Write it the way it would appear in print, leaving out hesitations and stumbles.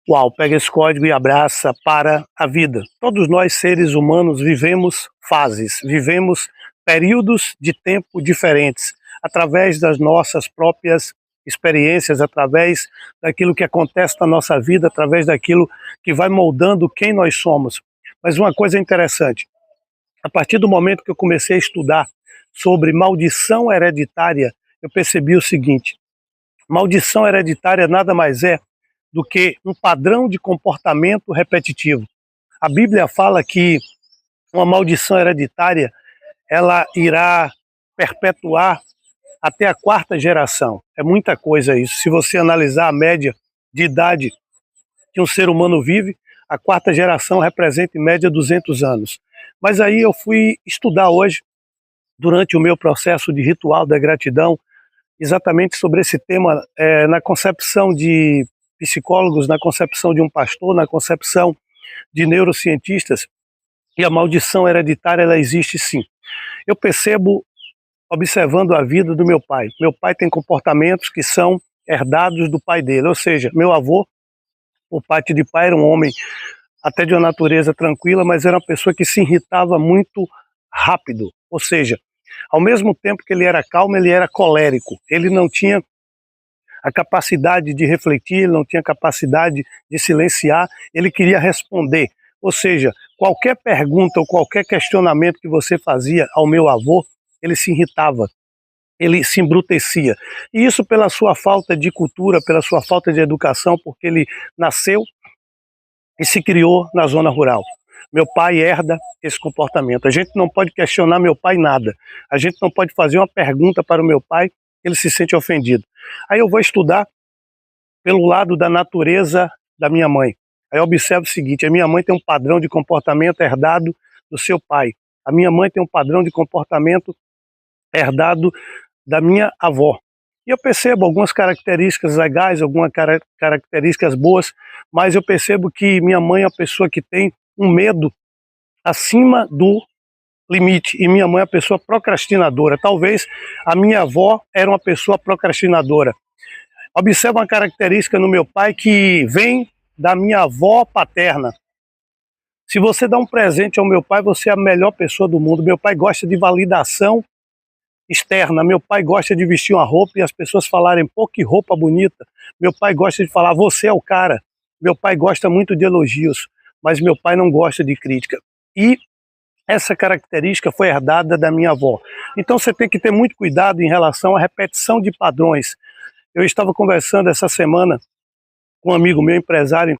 Uau, pega esse código e abraça para a vida. Todos nós, seres humanos, vivemos fases, vivemos períodos de tempo diferentes, através das nossas próprias experiências, através daquilo que acontece na nossa vida, através daquilo que vai moldando quem nós somos. Mas uma coisa interessante, a partir do momento que eu comecei a estudar sobre maldição hereditária, eu percebi o seguinte: maldição hereditária nada mais é do que um padrão de comportamento repetitivo. A Bíblia fala que uma maldição hereditária, ela irá perpetuar até a quarta geração. É muita coisa isso. Se você analisar a média de idade que um ser humano vive, a quarta geração representa em média 200 anos. Mas aí eu fui estudar hoje, durante o meu processo de ritual da gratidão, exatamente sobre esse tema, na concepção de psicólogos, na concepção de um pastor, na concepção de neurocientistas, e a maldição hereditária, ela existe sim. Eu percebo, observando a vida do meu pai. Meu pai tem comportamentos que são herdados do pai dele, ou seja, meu avô, por parte de pai, era um homem até de uma natureza tranquila, mas era uma pessoa que se irritava muito rápido, ou seja, ao mesmo tempo que ele era calmo, ele era colérico, ele não tinha a capacidade de refletir, ele não tinha capacidade de silenciar, ele queria responder. Ou seja, qualquer pergunta ou qualquer questionamento que você fazia ao meu avô, ele se irritava, ele se embrutecia. E isso pela sua falta de cultura, pela sua falta de educação, porque ele nasceu e se criou na zona rural. Meu pai herda esse comportamento. A gente não pode questionar meu pai nada. A gente não pode fazer uma pergunta para o meu pai, ele se sente ofendido. Aí eu vou estudar pelo lado da natureza da minha mãe. Aí eu observo o seguinte: a minha mãe tem um padrão de comportamento herdado do seu pai. A minha mãe tem um padrão de comportamento herdado da minha avó. E eu percebo algumas características legais, algumas características boas, mas eu percebo que minha mãe é uma pessoa que tem um medo acima do limite, e minha mãe é uma pessoa procrastinadora. Talvez a minha avó era uma pessoa procrastinadora. Observa uma característica no meu pai que vem da minha avó paterna. Se você dá um presente ao meu pai, você é a melhor pessoa do mundo. Meu pai gosta de validação externa. Meu pai gosta de vestir uma roupa e as pessoas falarem: pô, que roupa bonita. Meu pai gosta de falar: você é o cara. Meu pai gosta muito de elogios, mas meu pai não gosta de crítica. E essa característica foi herdada da minha avó. Então você tem que ter muito cuidado em relação à repetição de padrões. Eu estava conversando essa semana com um amigo meu, empresário,